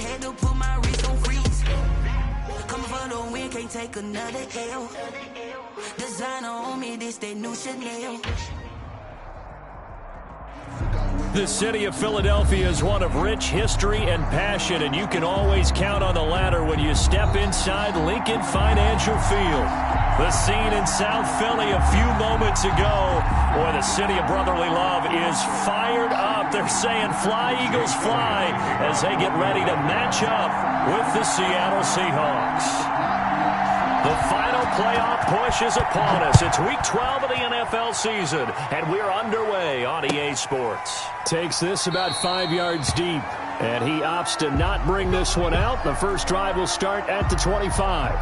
had to put my wrist on freeze. Coming for the win, can't take another L. Designer on me, this that new Chanel. The city of Philadelphia is one of rich history and passion, and you can always count on the latter when you step inside Lincoln Financial Field. The scene in South Philly a few moments ago. Boy, the city of brotherly love is fired up. They're saying, "Fly, Eagles, fly," as they get ready to match up with the Seattle Seahawks. The final playoff push is upon us. It's Week 12 of the NFL season, and we're underway on EA Sports. Takes this about 5 yards deep, and he opts to not bring this one out. The first drive will start at the 25.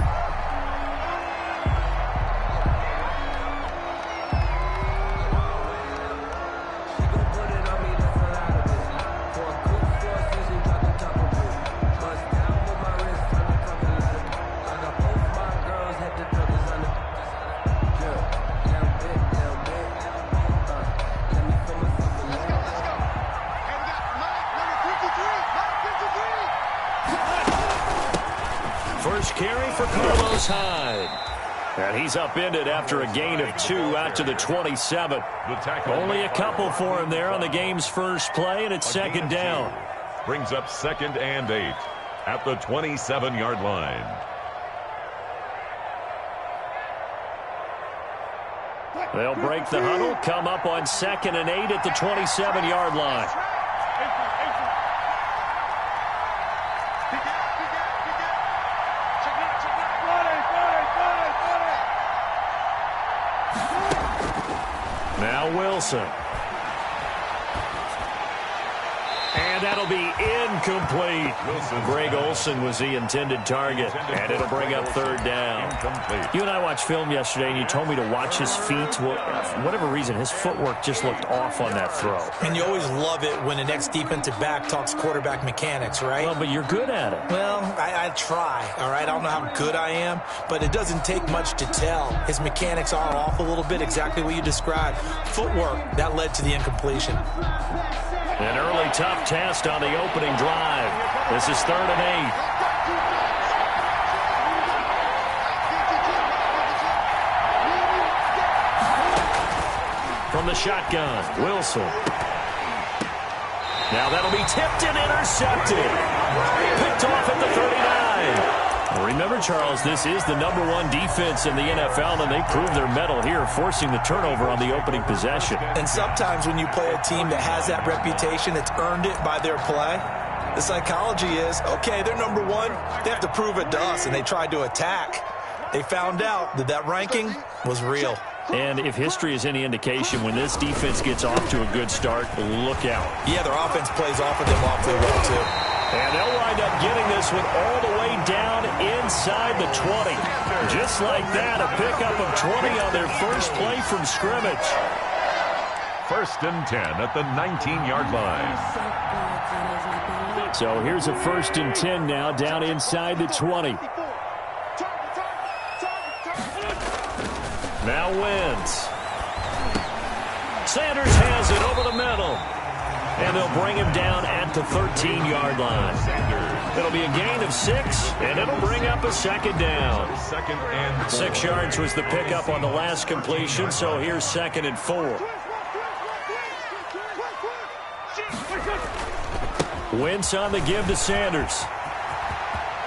And he's upended after a gain of 2 out to the 27. Only a couple for him there on the game's first play, and it's second down. Brings up 2nd and 8 at the 27-yard line. They'll break the huddle, come up on 2nd and 8 at the 27-yard line. Now Wilson. And that'll be incomplete. Greg Olsen was the intended target, and it'll bring up 3rd down. You and I watched film yesterday, and you told me to watch his feet. Well, for whatever reason, his footwork just looked off on that throw. And you always love it when the next defensive back talks quarterback mechanics, right? Well, but you're good at it. Well, I try, all right? I don't know how good I am, but it doesn't take much to tell. His mechanics are off a little bit, exactly what you described. Footwork, that led to the incompletion. An early tough test on the opening drive. This is 3rd and 8. From the shotgun, Wilson. Now that'll be tipped and intercepted. Picked off at the 39. Remember, Charles, this is the #1 defense in the NFL, and they proved their mettle here, forcing the turnover on the opening possession. And sometimes when you play a team that has that reputation, that's earned it by their play, the psychology is, okay, they're #1. They have to prove it to us, and they tried to attack. They found out that that ranking was real. And if history is any indication, when this defense gets off to a good start, look out. Yeah, their offense plays off of them awfully well, too. And they'll wind up getting this one all the way down inside the 20. Just like that, a pickup of 20 on their first play from scrimmage. 1st and 10 at the 19-yard line. So here's a 1st and 10 now down inside the 20. Now Wentz. Sanders has it over the middle. And they'll bring him down at the 13-yard line. It'll be a gain of 6, and it'll bring up a 2nd down. 6 yards was the pickup on the last completion, so here's 2nd and 4. Wentz on the give to Sanders.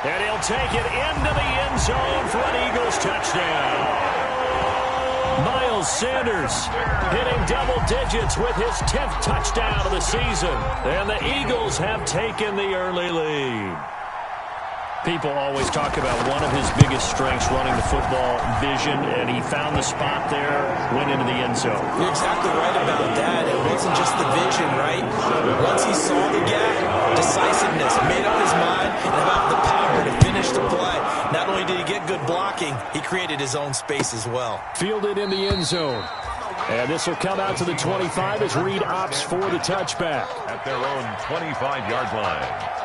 And he'll take it into the end zone for an Eagles touchdown. Miles Sanders hitting double digits with his 10th touchdown of the season. And the Eagles have taken the early lead. People always talk about one of his biggest strengths, running the football, vision, and he found the spot there, went into the end zone. You're exactly right about that. It wasn't just the vision, right? Once he saw the gap, decisiveness, made up his mind, and about the power to finish the play. Not only did he get good blocking, he created his own space as well. Fielded in the end zone. And this will come out to the 25 as Reed opts for the touchback. At their own 25-yard line.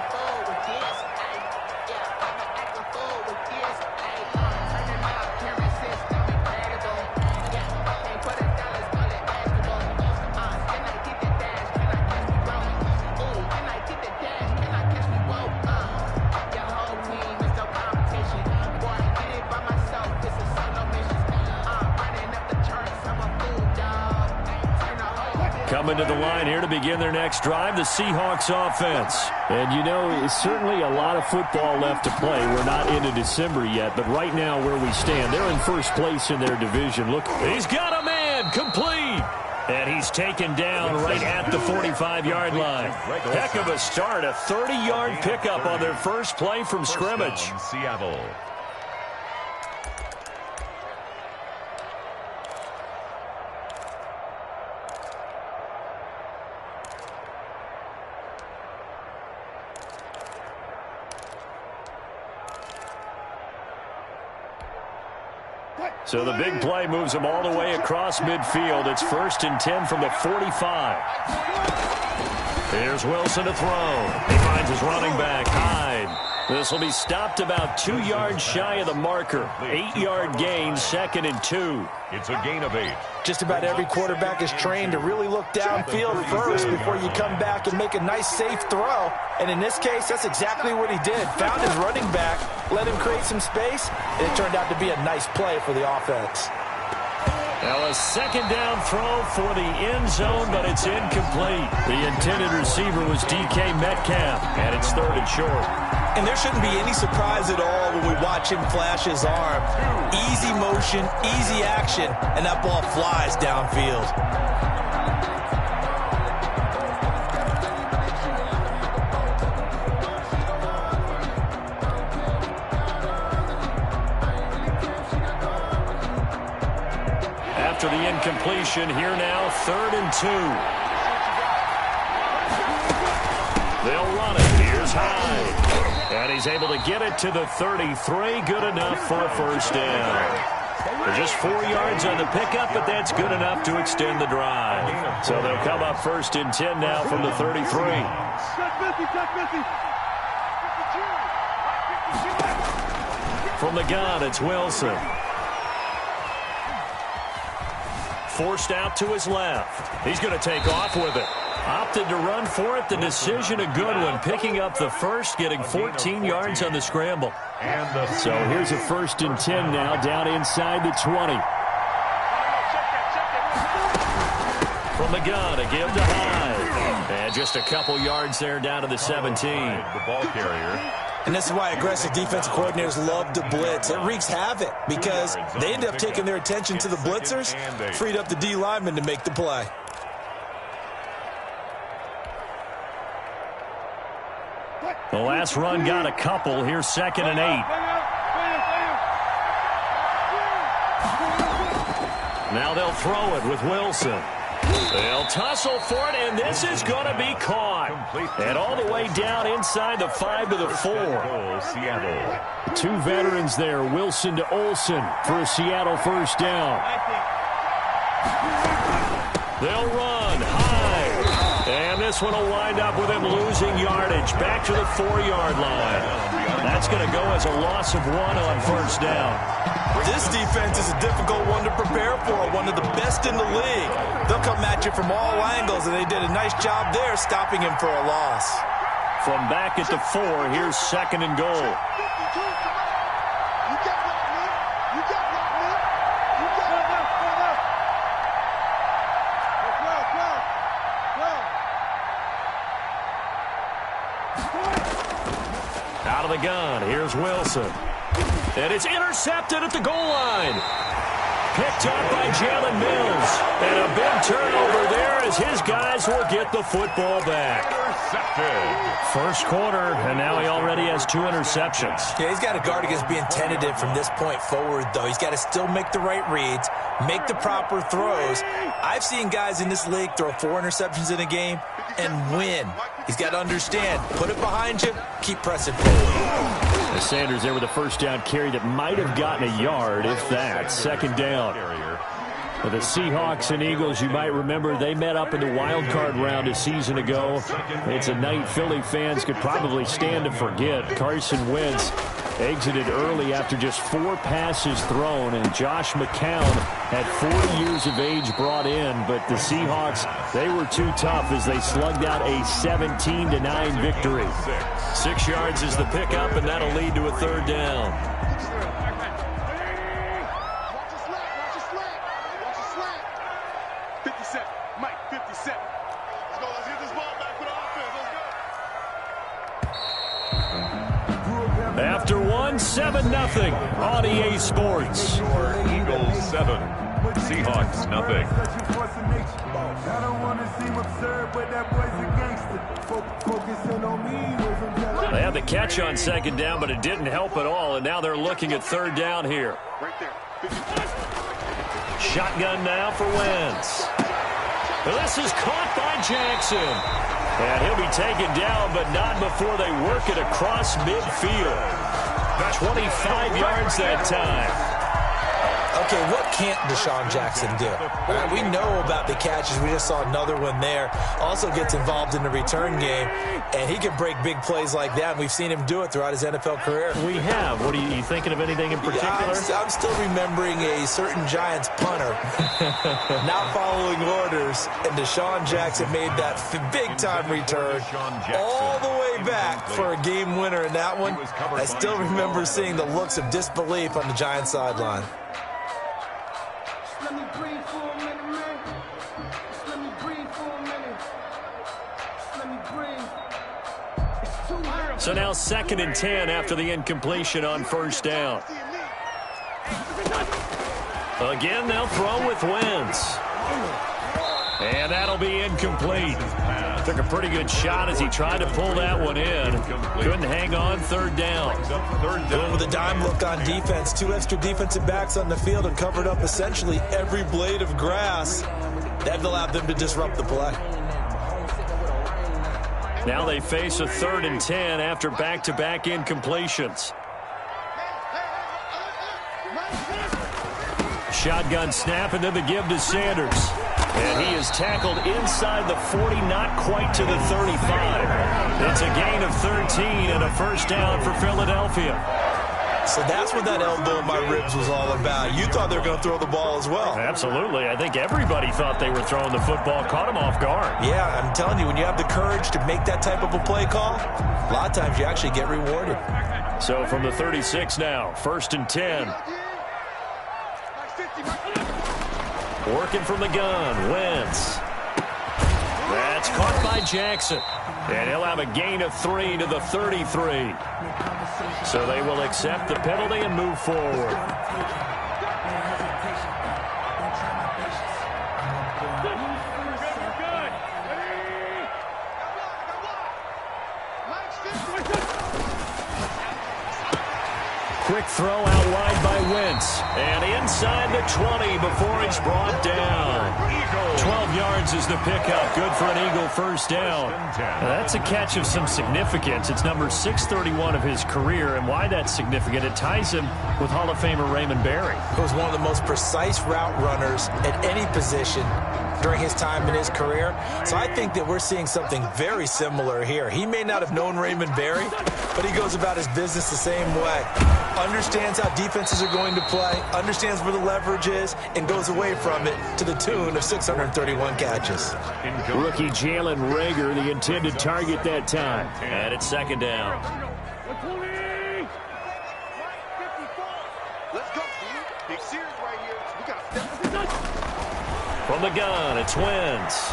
Coming to the line here to begin their next drive, the Seahawks offense. And, you know, it's certainly a lot of football left to play. We're not into December yet, but right now where we stand, they're in first place in their division. Look, he's got a man, complete. And he's taken down right at the 45-yard line. Heck of a start, a 30-yard pickup on their first play from scrimmage. Seattle. So the big play moves him all the way across midfield. It's 1st and 10 from the 45. Here's Wilson to throw. He finds his running back, Hyde. This will be stopped about 2 yards shy of the marker. 8-yard gain, 2nd and 2. It's a gain of 8. Just about every quarterback is trained to really look downfield first before you come back and make a nice, safe throw. And in this case, that's exactly what he did. Found his running back, let him create some space, and it turned out to be a nice play for the offense. Now a 2nd down throw for the end zone, but it's incomplete. The intended receiver was DK Metcalf, and it's 3rd and short. And there shouldn't be any surprise at all when we watch him flash his arm. Easy motion, easy action, and that ball flies downfield. After the incompletion, here now, 3rd and 2. They'll run it. Here's Hyde. And he's able to get it to the 33. Good enough for a 1st down. They're just 4 yards on the pickup, but that's good enough to extend the drive. So they'll come up 1st and 10 now from the 33. From the gun, it's Wilson. Forced out to his left. He's going to take off with it. Opted to run for it. The decision a good one. Picking up the first, getting 14 yards on the scramble. So here's a 1st and 10 now, down inside the 20. From the gun, a give to Hyde. And just a couple yards there down to the 17. The ball carrier. And this is why aggressive defensive coordinators love to blitz. It wreaks havoc because they end up taking their attention to the blitzers, freed up the D lineman to make the play. The last run got a couple. Here's 2nd and 8. Now they'll throw it with Wilson. They'll tussle for it, and this is going to be caught. And all the way down inside the 5 to the 4. Seattle. 2 veterans there, Wilson to Olsen for a Seattle 1st down. They'll run high. And this one will wind up with him losing yardage back to the 4-yard line. That's going to go as a loss of 1 on 1st down. This defense is a difficult one to prepare for, one of the best in the league. They'll come at you from all angles, and they did a nice job there stopping him for a loss. From back at the 4, here's 2nd and goal. Out of the gun, here's Wilson. And it's intercepted at the goal line. Picked up by Jalen Mills. And a big turnover there as his guys will get the football back. First quarter, and now he already has 2 interceptions. Yeah, he's got to guard against being tentative from this point forward, though. He's got to still make the right reads, make the proper throws. I've seen guys in this league throw 4 interceptions in a game and win. He's got to understand, put it behind you, keep pressing forward. Sanders there with a 1st down carry that might have gotten a yard, if that. 2nd down. For the Seahawks and Eagles, you might remember they met up in the wild card round a season ago. It's a night Philly fans could probably stand to forget. Carson Wentz exited early after just 4 passes thrown, and Josh McCown had 40 years of age brought in, but the Seahawks, they were too tough as they slugged out a 17-9 victory. 6 yards is the pickup, and that'll lead to a 3rd down. Mike, 57. After one, 7-0 on EA Sports. Eagles 7, Seahawks nothing. They had the catch on second down, but it didn't help at all, and now they're looking at third down here. Shotgun now for Wentz. This is caught by Jackson. And he'll be taken down, but not before they work it across midfield. 25 yards that time. Okay, what can't Deshaun Jackson do? Right, we know about the catches. We just saw another one there. Also gets involved in the return game, and he can break big plays like that. And we've seen him do it throughout his NFL career. We have. What are you thinking of anything in particular? Yeah, I'm still remembering a certain Giants punter not following orders, and Deshaun Jackson made that big-time return all the way back for a game winner in that one. I still remember seeing the looks of disbelief on the Giants sideline. So now 2nd and 10 after the incompletion on first down. Again, they'll throw with Wentz. And that'll be incomplete. Took a pretty good shot as he tried to pull that one in. Couldn't hang on third down. Going with a dime look on defense. 2 extra defensive backs on the field and covered up essentially every blade of grass. That allowed them to disrupt the play. Now they face a 3rd and 10 after back-to-back incompletions. Shotgun snap and then the give to Sanders. And he is tackled inside the 40, not quite to the 35. It's a gain of 13 and a first down for Philadelphia. So that's what that elbow in my ribs was all about. You thought they were going to throw the ball as well. Absolutely. I think everybody thought they were throwing the football, caught him off guard. Yeah, I'm telling you, when you have the courage to make that type of a play call, a lot of times you actually get rewarded. So from the 36 now, 1st and 10. Working from the gun, Wentz. That's caught by Jackson. And he'll have a gain of 3 to the 33. So they will accept the penalty and move forward. Quick throw out wide by Wentz. And inside the 20 before it's brought down. 12 yards is the pickup. Good for an Eagle first down. Now, that's a catch of some significance. It's number 631 of his career. And why that's significant, it ties him with Hall of Famer Raymond Berry. He was one of the most precise route runners at any position during his time in his career. So I think that we're seeing something very similar here. He may not have known Raymond Berry, but he goes about his business the same way. Understands how defenses are going to play, understands where the leverage is, and goes away from it to the tune of 631 catches. Rookie Jalen Reagor, the intended target that time. And it's 2nd down. From the gun, it's Wentz.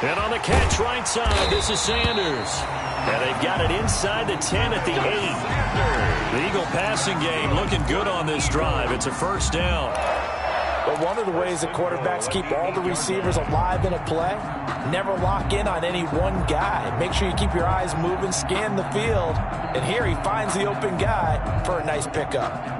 And on the catch right side, this is Sanders. And they've got it inside the 10 at the 8. The Eagle passing game looking good on this drive. It's a first down. But one of the ways that quarterbacks keep all the receivers alive in a play, never lock in on any one guy. Make sure you keep your eyes moving, scan the field. And here he finds the open guy for a nice pickup.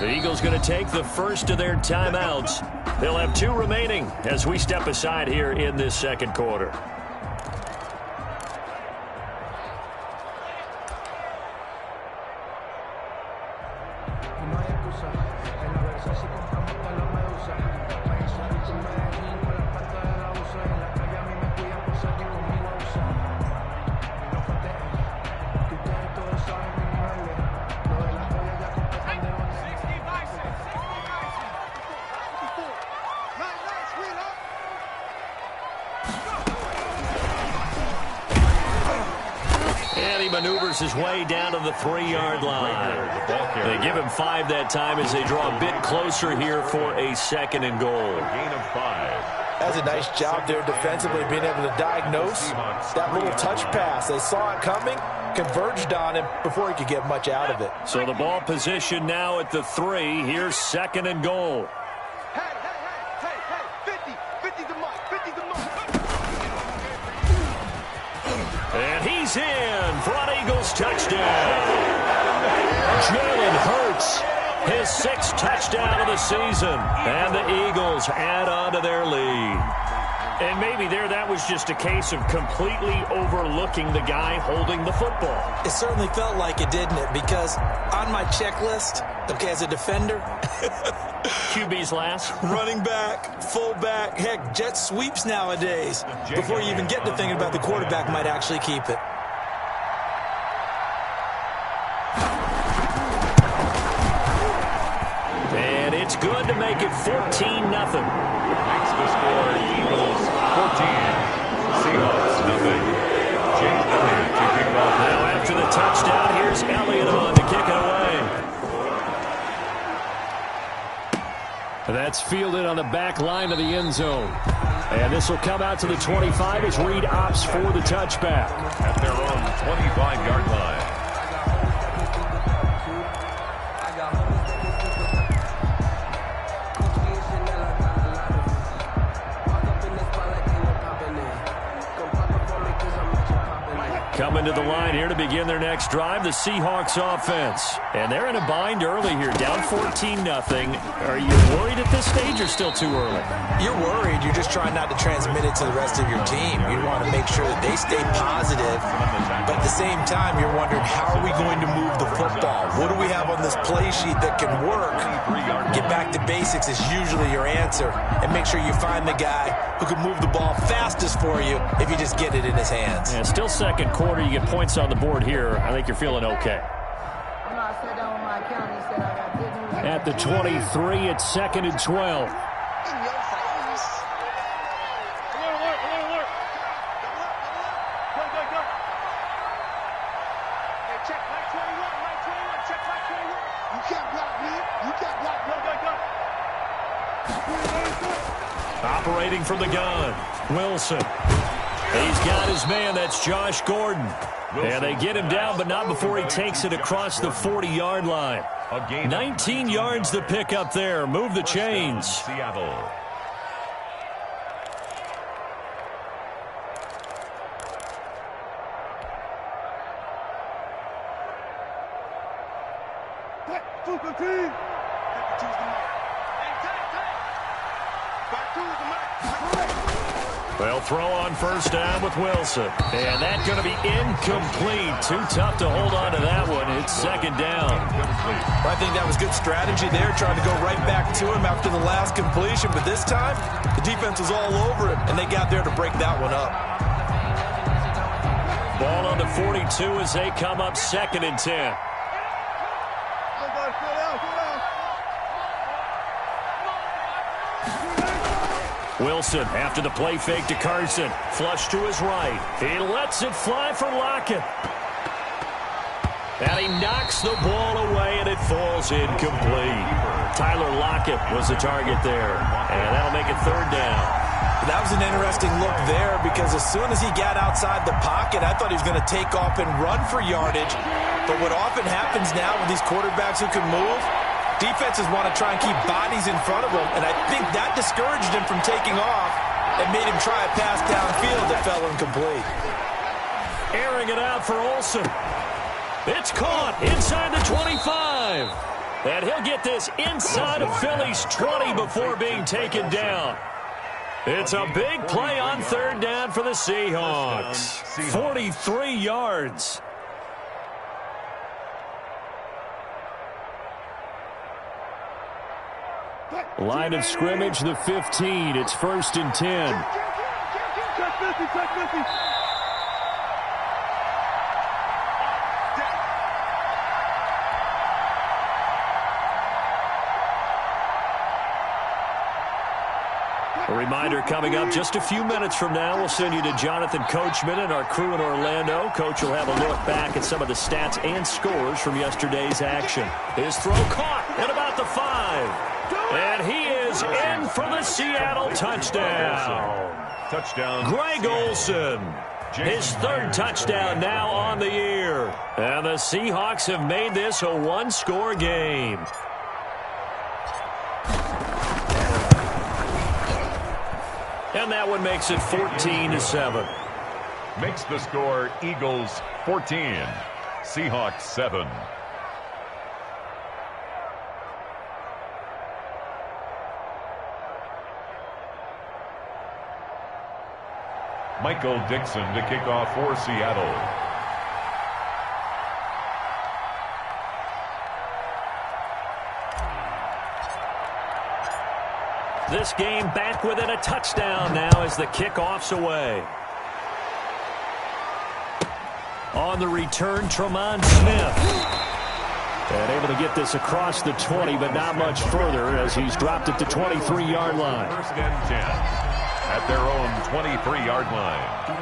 The Eagles going to take the first of their timeouts. They'll have 2 remaining as we step aside here in this 2nd quarter. maneuvers his way down to the 3-yard line. They give him 5 that time as they draw a bit closer here for a 2nd and goal. Gain of 5. That's a nice job there defensively, being able to diagnose that little touch pass. They saw it coming, converged on him before he could get much out of it. So the ball position now at the 3. Here's 2nd and goal. And he's in for an Eagles touchdown. Jalen Hurts, his 6th touchdown of the season. And the Eagles add on to their lead. And maybe that was just a case of completely overlooking the guy holding the football. It certainly felt like it, didn't it? Because on my checklist, okay, as a defender, QB's last. running back, fullback, heck, jet sweeps nowadays. Before you even get to thinking about the quarterback might actually keep it. And it's good to make it 14-0. Makes the score Eagles 14. Seahawks nothing. James Elliott to kick off. Now after the touchdown, here's Elliott on to kick it away. That's fielded on the back line of the end zone. And this will come out to the 25 as Reed opts for the touchback. At their own 25-yard line. Coming to the line here to begin their next drive, the Seahawks offense. And they're in a bind early here, down 14-0. Are you worried at this stage or still too early? You're worried. You're just trying not to transmit it to the rest of your team. You want to make sure that they stay positive. But at the same time, you're wondering, how are we going to move the football? What do we have on this play sheet that can work? Get back to basics is usually your answer. And make sure you find the guy who can move the ball fastest for you if you just get it in his hands. Yeah, still second quarter. You get points on the board here. I think you're feeling okay. At the 23, it's 2nd and 12. Operating from the gun, Wilson. He's got his man. That's Josh Gordon. And they get him down, but not before he takes it across the 40-yard line. 19 yards to pick up there. Move the chains. Seattle. They'll throw on first down with Wilson. And that's going to be incomplete. Too tough to hold on to that one. It's 2nd down. I think that was good strategy there, trying to go right back to him after the last completion. But this time, the defense was all over him, and they got there to break that one up. Ball on the 42 as they come up 2nd and 10. Wilson after the play fake to Carson. Flush to his right. He lets it fly for Lockett. And he knocks the ball away, and it falls incomplete. Tyler Lockett was the target there. And that'll make it 3rd down. That was an interesting look there, because as soon as he got outside the pocket, I thought he was going to take off and run for yardage. But what often happens now with these quarterbacks who can move, defenses want to try and keep bodies in front of them, and I think that discouraged him from taking off and made him try a pass downfield that fell incomplete. Airing it out for Olsen. It's caught inside the 25. And he'll get this inside of Philly's 20 before being taken down. It's a big play on 3rd down for the Seahawks. 43 yards. Line of scrimmage, the 15. It's 1st and 10. A reminder coming up just a few minutes from now. We'll send you to Jonathan Coachman and our crew in Orlando. Coach will have a look back at some of the stats and scores from yesterday's action. His throw caught at about the 5. And he is in for the Seattle touchdown. Touchdown. Greg Olsen. His third touchdown now on the year. And the Seahawks have made this a one-score game. And that one makes it 14-7. Makes the score Eagles 14, Seahawks 7. Michael Dixon to kick off for Seattle. This game back within a touchdown now as the kickoff's away. On the return, Tremont Smith. And able to get this across the 20, but not much further as he's dropped at the 23-yard line. First and 10 at their own 23-yard line.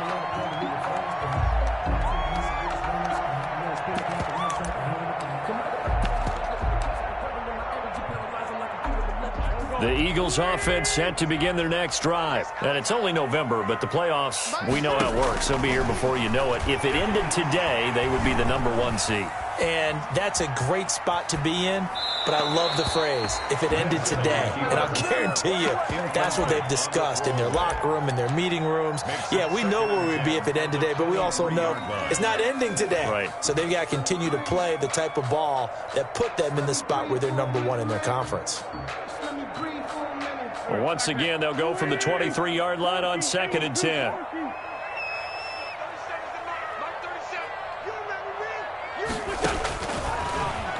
The Eagles offense set to begin their next drive. And it's only November, but the playoffs, we know how it works. They'll be here before you know it. If it ended today, they would be the #1 seed. And that's a great spot to be in, but I love the phrase, if it ended today. And I'll guarantee you, that's what they've discussed in their locker room, in their meeting rooms. Yeah, we know where we'd be if it ended today, but we also know it's not ending today. Right. So they've got to continue to play the type of ball that put them in the spot where they're #1 in their conference. Well, once again, they'll go from the 23-yard line on 2nd and 10.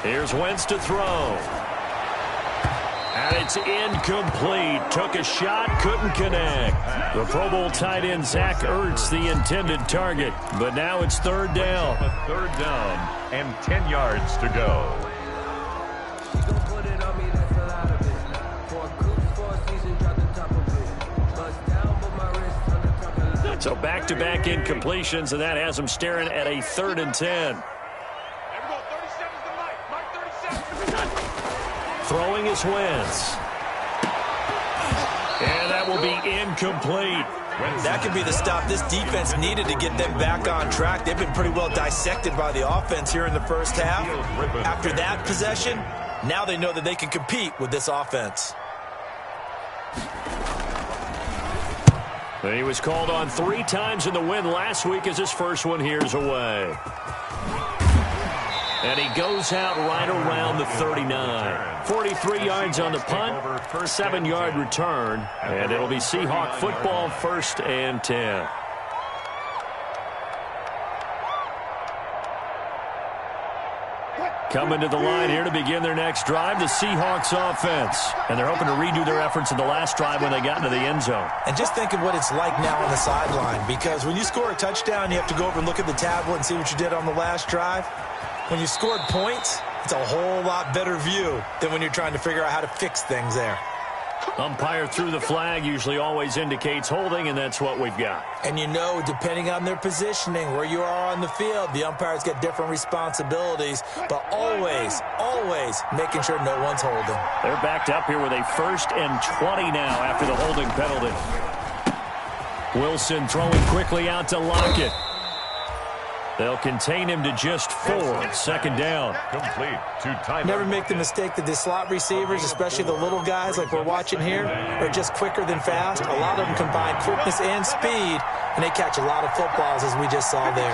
Here's Wentz to throw. And it's incomplete. Took a shot, couldn't connect. The Pro Bowl tight end Zach Ertz, the intended target. But now it's 3rd down. A 3rd down and 10 yards to go. So back-to-back incompletions, and that has them staring at a 3rd and 10. Throwing is Wentz. And that will be incomplete. That could be the stop this defense needed to get them back on track. They've been pretty well dissected by the offense here in the first half. After that possession, now they know that they can compete with this offense. He was called on 3 times in the win last week as his first one here's away. And he goes out right around the 39. 43 yards on the punt, 7-yard return, and it'll be Seahawk football 1st and 10. Coming to the line here to begin their next drive, the Seahawks offense. And they're hoping to redo their efforts in the last drive when they got into the end zone. And just think of what it's like now on the sideline, because when you score a touchdown, you have to go over and look at the tablet and see what you did on the last drive. When you scored points, it's a whole lot better view than when you're trying to figure out how to fix things there. Umpire threw the flag, usually always indicates holding, and that's what we've got. And you know, depending on their positioning, where you are on the field, the umpires get different responsibilities, but always, always making sure no one's holding. They're backed up here with a 1st and 20 now after the holding penalty. Wilson throwing quickly out to Lockett. They'll contain him to just 4. 2nd down. Complete to time. Never make the mistake that the slot receivers, especially the little guys like we're watching here, are just quicker than fast. A lot of them combine quickness and speed, and they catch a lot of footballs, as we just saw there.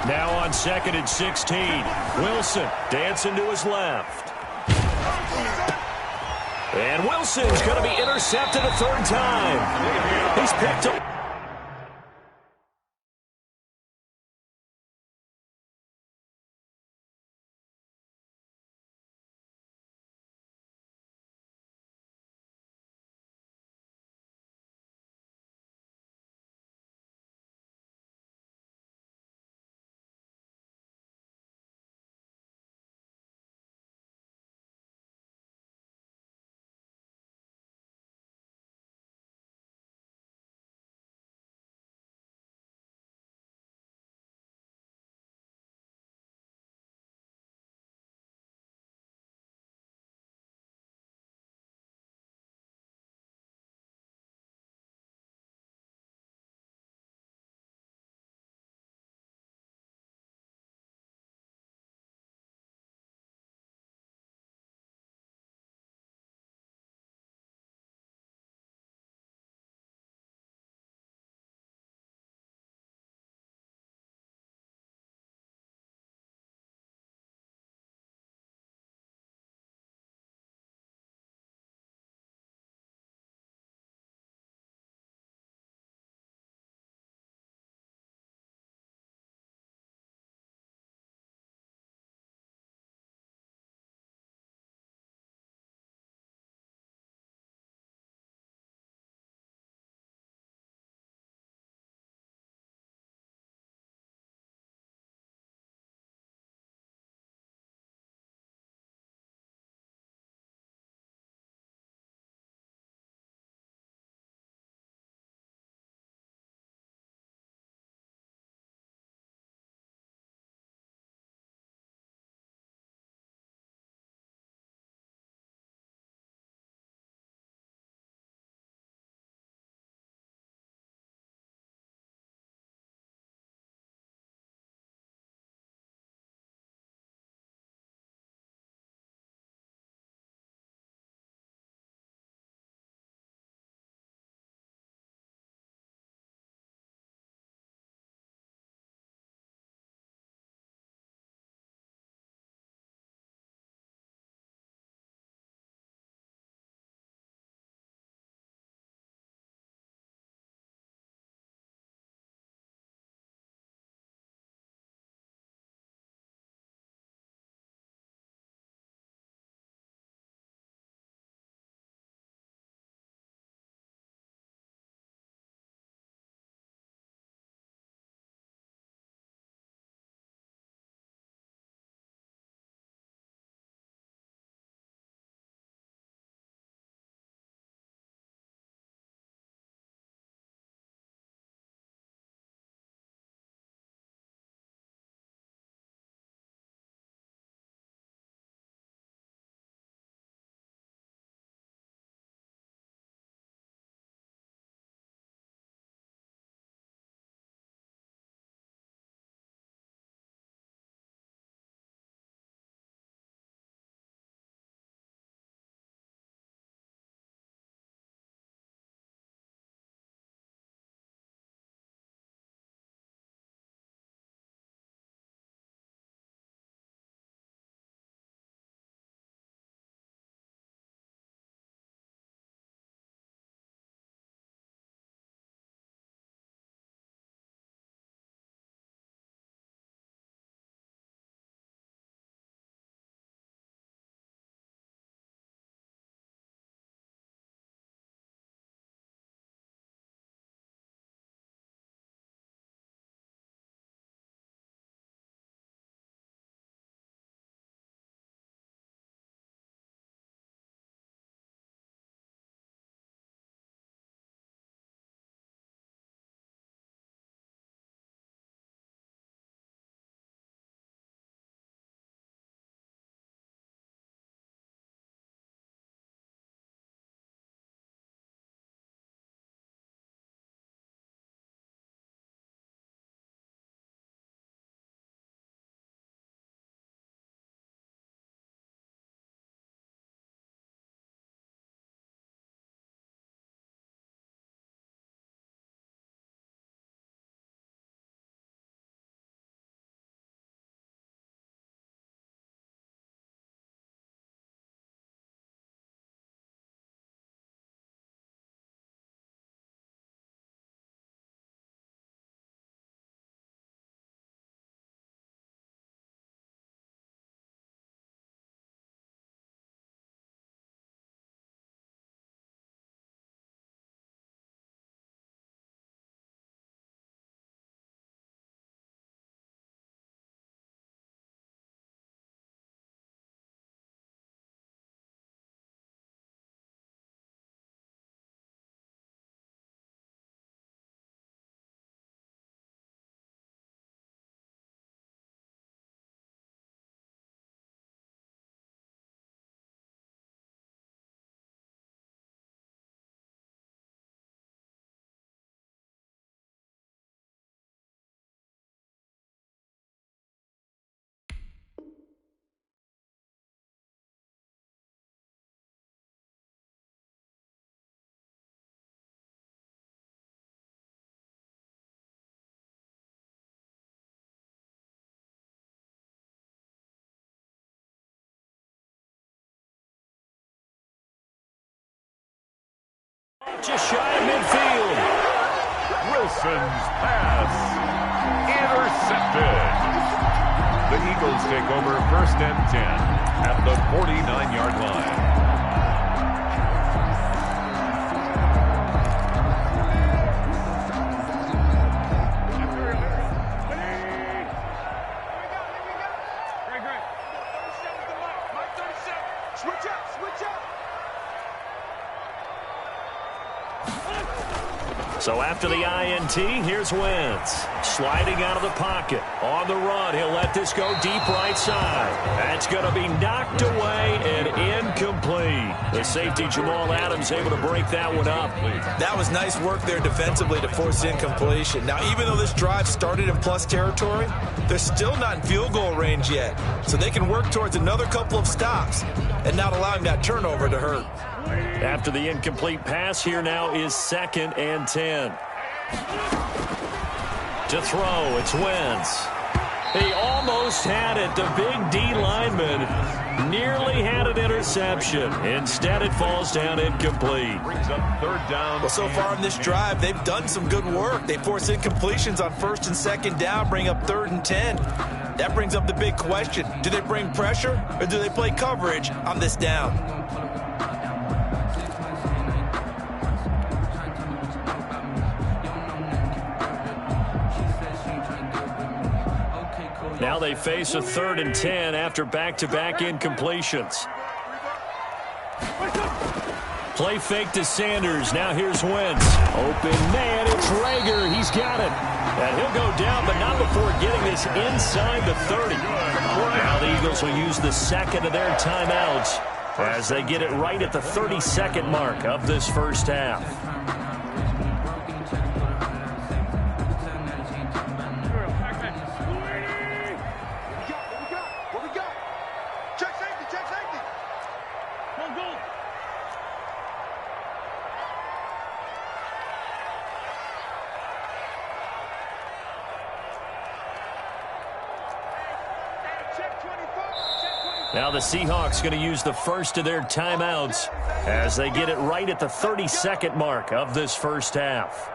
Now on 2nd and 16. Wilson dancing to his left. And Wilson's going to be intercepted a 3rd time. He's picked up. Just shy of midfield. Wilson's pass intercepted. The Eagles take over 1st and 10 at the 49-yard line. So after the INT, here's Wentz. Sliding out of the pocket. On the run, he'll let this go deep right side. That's going to be knocked away and incomplete. The safety, Jamal Adams, able to break that one up. That was nice work there defensively to force incompletion. Now, even though this drive started in plus territory, they're still not in field goal range yet. So they can work towards another couple of stops and not allowing that turnover to hurt. After the incomplete pass, here now is 2nd and 10. To throw, it's Wentz. He almost had it. The big D lineman nearly had an interception. Instead, it falls down incomplete. Brings up 3rd down. Well, so far in this drive, they've done some good work. They force incompletions on 1st and 2nd down, bring up 3rd and 10. That brings up the big question. Do they bring pressure or do they play coverage on this down? Now they face a 3rd and 10 after back-to-back incompletions. Play fake to Sanders. Now here's Wentz. Open man, it's Rager. He's got it. And he'll go down, but not before getting this inside the 30. Now the Eagles will use the 2nd of their timeouts as they get it right at the 32nd mark of this first half. Now the Seahawks going to use the first of their timeouts as they get it right at the 32nd mark of this first half.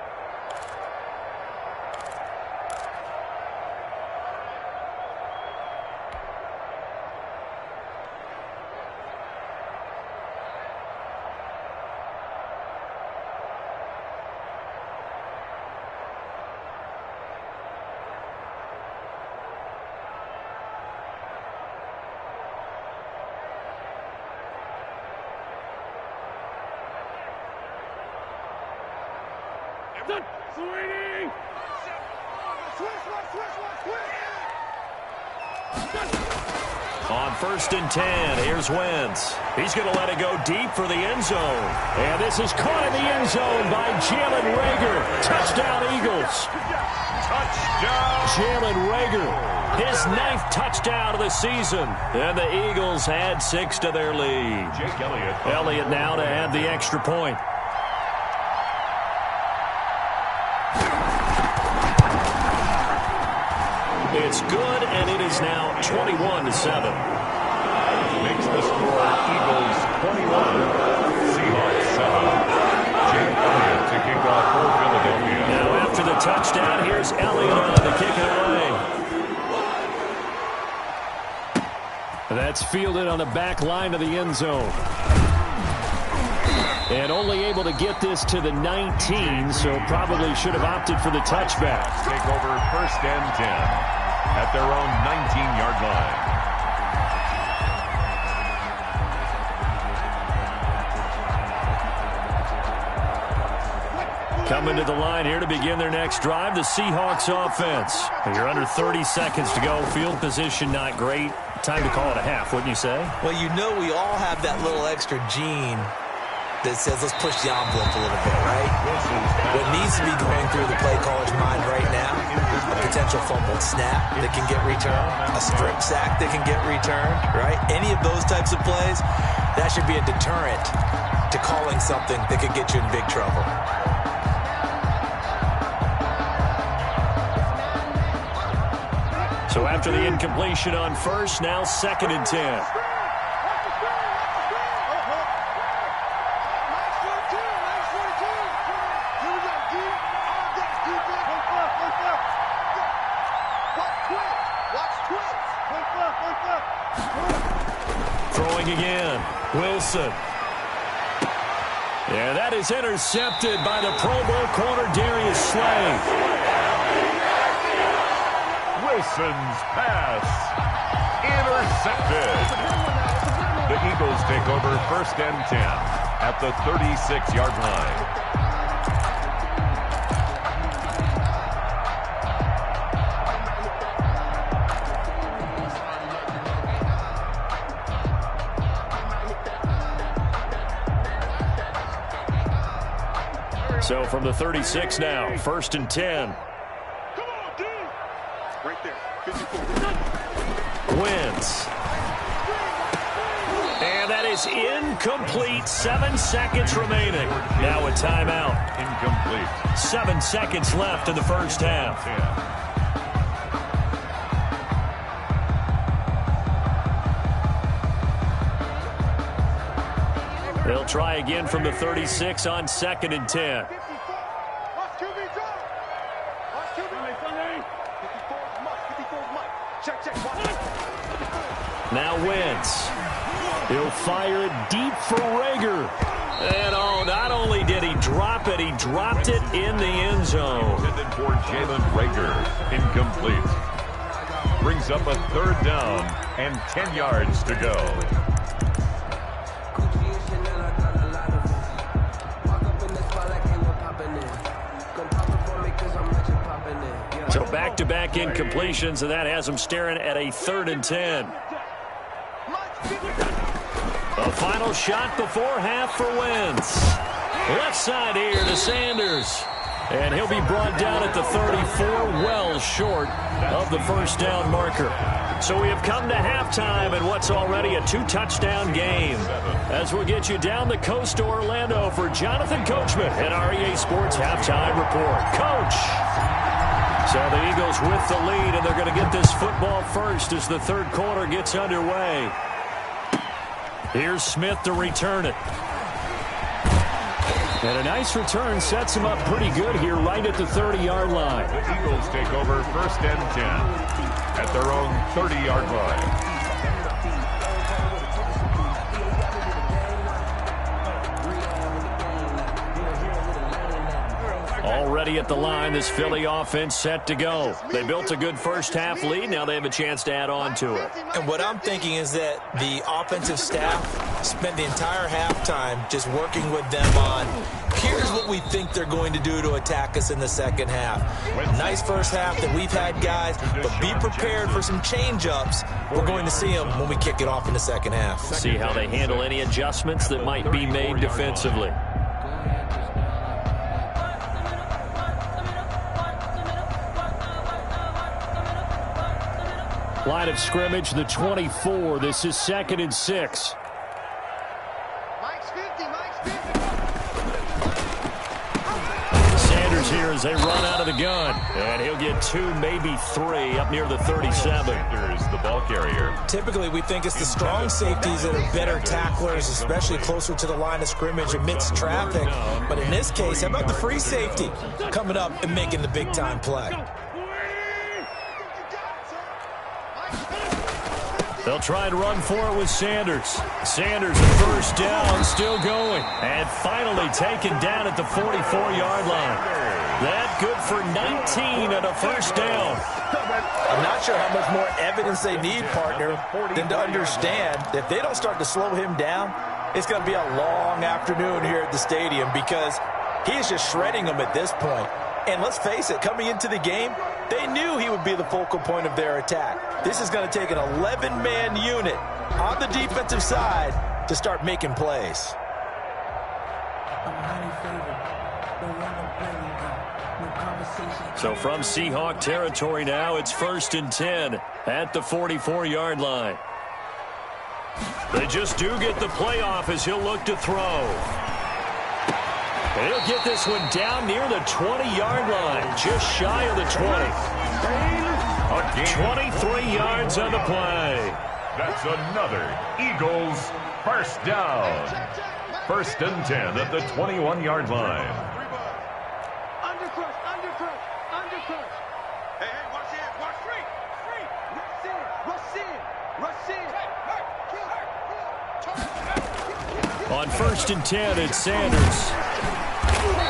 On 1st and 10, here's Wentz. He's going to let it go deep for the end zone. And this is caught in the end zone by Jalen Rager. Touchdown, Eagles. Touchdown. Jalen Rager, his 9th touchdown of the season. And the Eagles add 6 to their lead. Jake Elliott. Elliott now to add the extra point. It's good, and it is now 21-7. Makes the score Eagles 21, Seahawks 7. Jake Elliott to kick off for Philadelphia. Now after the touchdown, here's Elliott on to kick it away. That's fielded on the back line of the end zone. And only able to get this to the 19, so probably should have opted for the touchback. Take over 1st and 10 at their own 19-yard line. Coming to the line here to begin their next drive, the Seahawks offense. You're under 30 seconds to go. Field position not great. Time to call it a half, wouldn't you say? Well, you know we all have that little extra gene that says let's push the envelope a little bit, right? What needs to be going through the play caller's mind right now, a potential fumbled snap that can get returned, a strip sack that can get returned, right? Any of those types of plays, that should be a deterrent to calling something that could get you in big trouble. So after the incompletion on 1st, now 2nd and 10. Throwing again. Wilson. Yeah, that is intercepted by the Pro Bowl corner, Darius Slay. Wilson's pass intercepted. The Eagles take over 1st and 10 at the 36-yard line. So from the 36 now, 1st and 10. Come on, dude. Right there. 54. Wins. And that is incomplete. 7 seconds remaining. Now a timeout. Incomplete. 7 seconds left in the first half. They'll try again from the 36 on 2nd and 10. Now Wentz. He'll fire it deep for Rager. And oh, not only did he drop it, he dropped it in the end zone. Intended for Jalen Rager. Incomplete. Brings up a 3rd down and 10 yards to go. So back-to-back incompletions, and that has them staring at a 3rd and 10. A final shot before half for Wentz. Left side here to Sanders. And he'll be brought down at the 34, well short of the 1st down marker. So we have come to halftime in what's already a 2-touchdown game. As we'll get you down the coast to Orlando for Jonathan Coachman at our EA Sports Halftime Report. Coach! So the Eagles with the lead, and they're going to get this football first as the 3rd quarter gets underway. Here's Smith to return it. And a nice return sets him up pretty good here right at the 30-yard line. The Eagles take over 1st and 10 at their own 30-yard line. Already at the line, this Philly offense set to go. They built a good first half lead. Now they have a chance to add on to it. And what I'm thinking is that the offensive staff spent the entire halftime just working with them on, here's what we think they're going to do to attack us in the second half. Nice first half that we've had, guys, but be prepared for some change-ups. We're going to see them when we kick it off in the second half. See how they handle any adjustments that might be made defensively. Line of scrimmage, the 24. This is 2nd and 6. Sanders here as they run out of the gun. And he'll get 2, maybe 3 up near the 37. Sanders, the ball carrier. Typically, we think it's the strong safeties that are better tacklers, especially closer to the line of scrimmage amidst traffic. But in this case, how about the free safety coming up and making the big-time play? They'll try and run for it with Sanders. Sanders, a 1st down, still going. And finally taken down at the 44-yard line. That good for 19 and a 1st down. I'm not sure how much more evidence they need, partner, than to understand that if they don't start to slow him down, it's going to be a long afternoon here at the stadium because he is just shredding them at this point. And let's face it, coming into the game, they knew he would be the focal point of their attack. This is going to take an 11-man unit on the defensive side to start making plays. So from Seahawk territory now, it's 1st and 10 at the 44-yard line. They just do get the playoff as he'll look to throw. And he'll get this one down near the 20-yard line, just shy of the 20. 23 yards on the play. That's another Eagles 1st down. 1st and 10 at the 21-yard line. Undercrush. Hey, watch it. Watch 3. On 1st and 10, it's Sanders.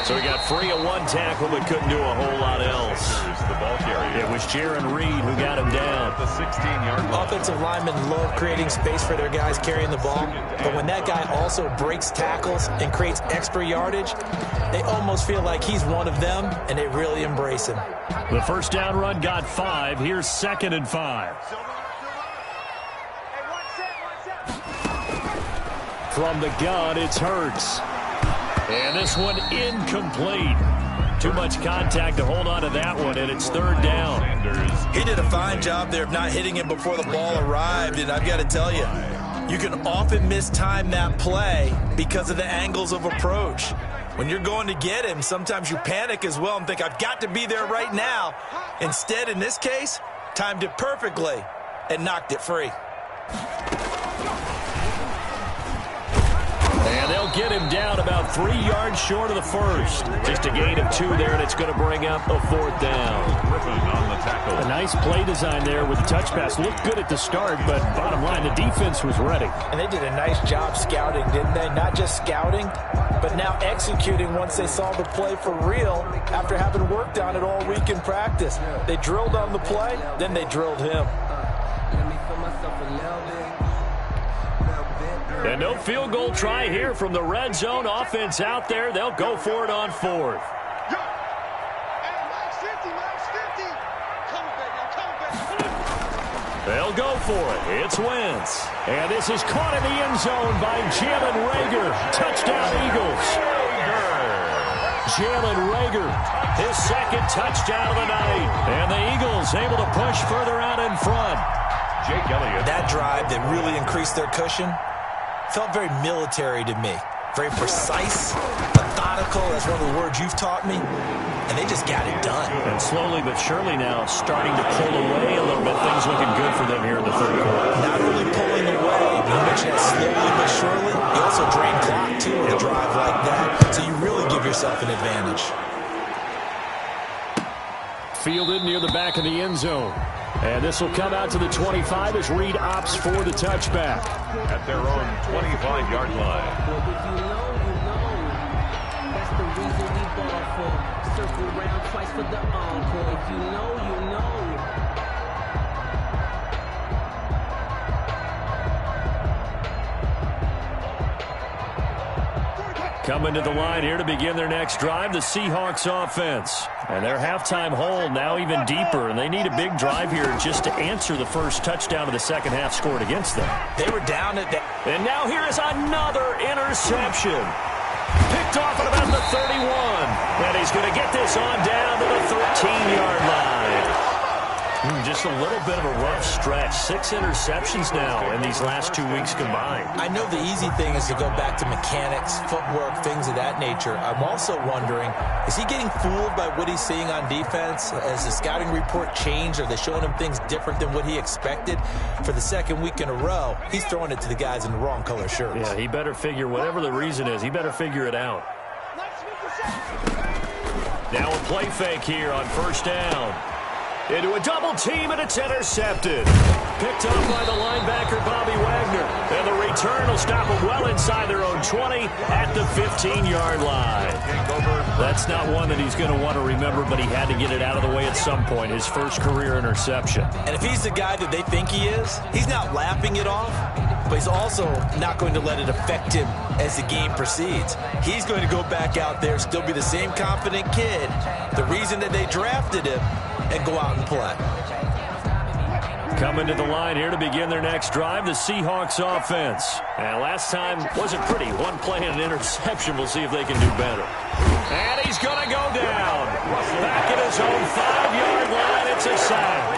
So he got free of one tackle, but couldn't do a whole lot else. The ball carrier. It was Jaron Reed who got him down. The 16-yard line. Offensive linemen love creating space for their guys carrying the ball, but when that guy also breaks tackles and creates extra yardage, they almost feel like he's one of them, and they really embrace him. The first down run got 5. Here's 2nd and 5. From the gun, it's Hurts. And this one incomplete. Too much contact to hold on to that one, and it's 3rd down. He did a fine job there of not hitting him before the ball arrived, and I've got to tell you, you can often mistime that play because of the angles of approach. When you're going to get him, sometimes you panic as well and think, I've got to be there right now. Instead, in this case, timed it perfectly and knocked it free. And they'll get him down about 3 yards short of the first. Just a gain of 2 there, and it's going to bring up a 4th down. On the tackle. A nice play design there with the touch pass. Looked good at the start, but bottom line, the defense was ready. And they did a nice job scouting, didn't they? Not just scouting, but now executing once they saw the play for real after having worked on it all week in practice. They drilled on the play, then they drilled him. And no field goal try here from the red zone. Offense out there. They'll go for it on 4th. They'll go for it. It's Wentz. And this is caught in the end zone by Jalen Reagor. Touchdown, Eagles. Jalen Reagor, his 2nd touchdown of the night. And the Eagles able to push further out in front. Jake Elliott. That drive that really increased their cushion felt very military to me. Very precise, methodical, that's one of the words you've taught me. And they just got it done. And slowly but surely now starting to pull away a little bit. Things looking good for them here in the 3rd quarter. Not only pulling away, but you mentioned that slowly but surely. You also drain clock, too, with a drive like that. So you really give yourself an advantage. Fielded near the back of the end zone. And this will come out to the 25 as Reed opts for the touchback. At their own 25-yard line. That's the reason we ball for. Circle round twice for the encore. If you know, you know. Coming to the line here to begin their next drive, the Seahawks offense. And their halftime hole now even deeper, and they need a big drive here just to answer the first touchdown of the second half scored against them. They were down at that. And now here is another interception. Picked off at about the 31. And he's going to get this on down to the 13-yard line. Just a little bit of a rough stretch. 6 interceptions now in these last 2 weeks combined. I know the easy thing is to go back to mechanics, footwork, things of that nature. I'm also wondering, is he getting fooled by what he's seeing on defense? Has the scouting report changed? Are they showing him things different than what he expected? For the 2nd week in a row, he's throwing it to the guys in the wrong color shirts. Yeah, he better figure, whatever the reason is, he better figure it out. Now a play fake here on 1st down. Into a double team, and it's intercepted. Picked up by the linebacker, Bobby Wagner. And the return will stop them well inside their own 20 at the 15-yard line. That's not one that he's going to want to remember, but he had to get it out of the way at some point, his first career interception. And if he's the guy that they think he is, he's not laughing it off, but he's also not going to let it affect him as the game proceeds. He's going to go back out there, still be the same confident kid, the reason that they drafted him, and go out and play. Coming to the line here to begin their next drive, the Seahawks offense. And last time wasn't pretty. One play and an interception. We'll see if they can do better. And he's going to go down. Back at his own 5-yard line. It's a sack.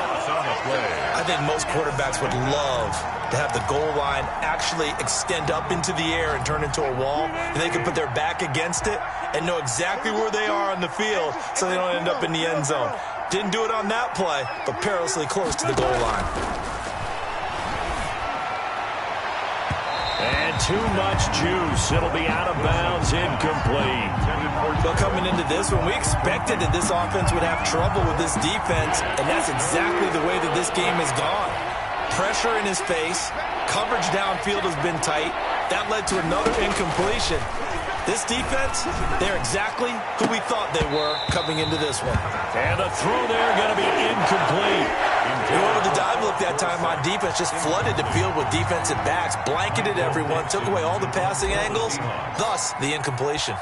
I think most quarterbacks would love to have the goal line actually extend up into the air and turn into a wall, and they can put their back against it and know exactly where they are on the field so they don't end up in the end zone. Didn't do it on that play, but perilously close to the goal line. And too much juice. It'll be out of bounds, incomplete. But coming into this one, we expected that this offense would have trouble with this defense, and that's exactly the way that this game has gone. Pressure in his face. Coverage downfield has been tight. That led to another incompletion. This defense, they're exactly who we thought they were coming into this one. And the throw there going to be incomplete. Over the dive look that time, my defense just flooded the field with defensive backs, blanketed everyone, took away all the passing angles, thus the incompletion.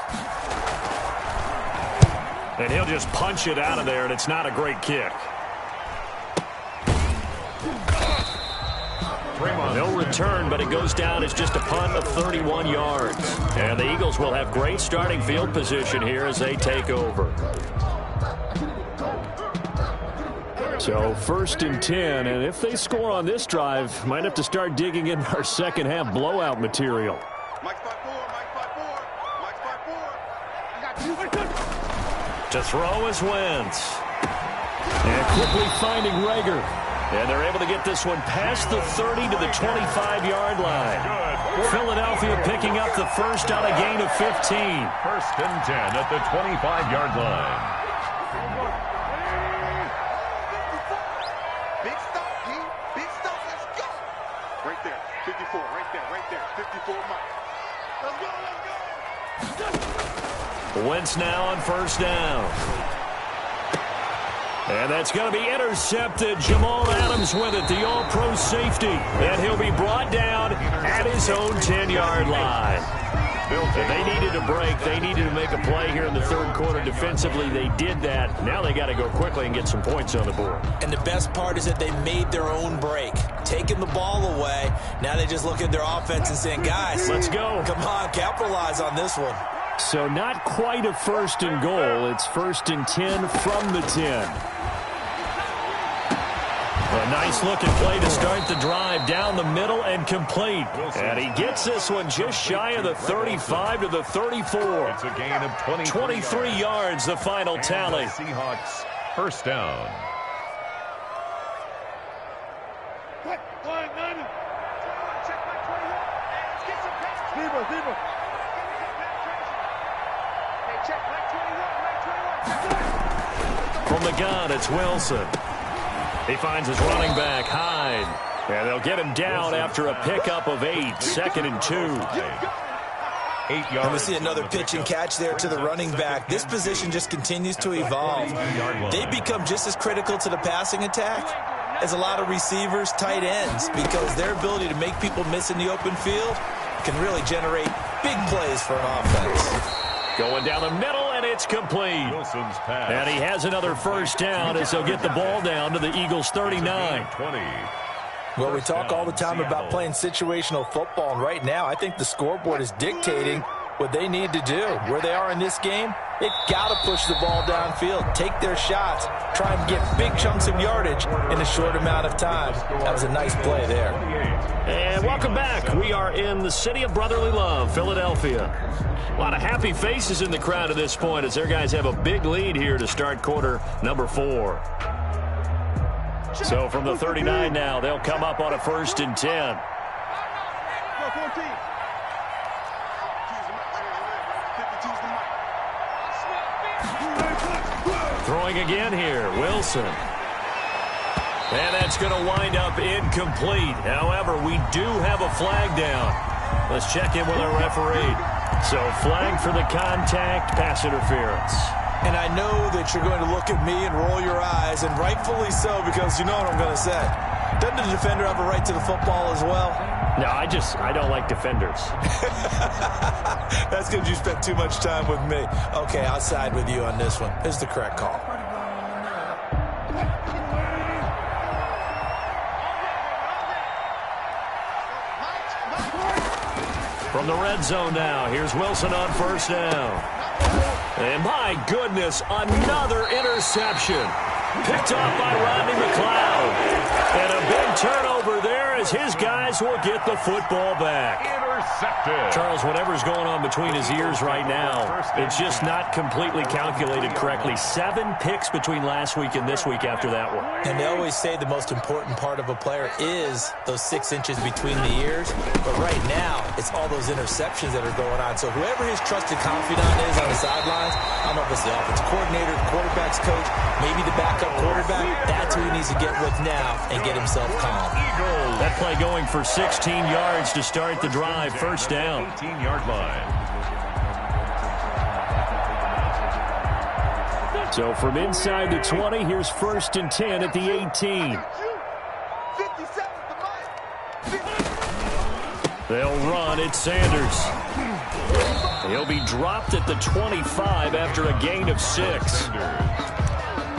And he'll just punch it out of there, and it's not a great kick. No return, but it goes down as just a punt of 31 yards. And the Eagles will have great starting field position here as they take over. So 1st and 10, and if they score on this drive, might have to start digging in our second half blowout material. To throw is Wentz. And quickly finding Rager. And they're able to get this one past the 30 to the 25-yard line. Philadelphia picking up the first on a gain of 15. 1st and 10 at the 25-yard line. Big stop, G. Big stop. Let's go. Right there. 54. Right there. Right there. 54, Mike. Let's go. Let's go. Wentz now on 1st down. And that's going to be intercepted. Jamal Adams with it, the all-pro safety. And he'll be brought down at his own 10-yard line. And they needed a break. They needed to make a play here in the 3rd quarter. Defensively, they did that. Now they got to go quickly and get some points on the board. And the best part is that they made their own break. Taking the ball away. Now they just look at their offense and saying, guys, let's go. Come on, capitalize on this one. So not quite a 1st and goal. It's 1st and 10 from the 10. A nice-looking play to start the drive down the middle and complete. And he gets this one just shy of the 35 to the 34. It's a gain of 23 yards, the final tally. Seahawks 1st down. From the gun, it's Wilson. He finds his running back, Hyde. And they'll get him down after a pickup of 8, 2nd and 2. 8 yards. And we see another pitch and catch there to the running back. This position just continues to evolve. They become just as critical to the passing attack as a lot of receivers, tight ends, because their ability to make people miss in the open field can really generate big plays for an offense. Going down the middle, and it's complete. Wilson's pass. And he has another 1st down as they'll get the ball down to the Eagles' 39. 20. Well, we talk all the time about playing situational football, and right now I think the scoreboard is dictating what they need to do. Where they are in this game, they've got to push the ball downfield, take their shots, try and get big chunks of yardage in a short amount of time. That was a nice play there. And welcome back. We are in the city of brotherly love, Philadelphia. A lot of happy faces in the crowd at this point as their guys have a big lead here to start quarter number 4. So from the 39 now, they'll come up on a 1st and 10. Throwing again here, Wilson. And that's going to wind up incomplete. However, we do have a flag down. Let's check in with our referee. So flag for the contact, pass interference. And I know that you're going to look at me and roll your eyes, and rightfully so, because you know what I'm going to say. Doesn't the defender have a right to the football as well? No, I don't like defenders. That's because you spent too much time with me. Okay, I'll side with you on this one. It's the correct call. From the red zone now, here's Wilson on 1st down. And my goodness, another interception. Picked off by Rodney McLeod. And a big turnover there as his guys Eagles will get the football back. Intercepted. Charles, whatever's going on between his ears right now, it's just not completely calculated correctly. 7 picks between last week and this week after that one. And they always say the most important part of a player is those 6 inches between the ears. But right now, it's all those interceptions that are going on. So whoever his trusted confidant is on the sidelines, I don't know if it's the offensive coordinator, the quarterback's coach, maybe the backup quarterback, that's who he needs to get with now and get himself calm. That play going for 16 yards to start the drive. First down. 18-yard line. So from inside the 20, here's 1st and 10 at the 18. They'll run. It's Sanders. He'll be dropped at the 25 after a gain of 6.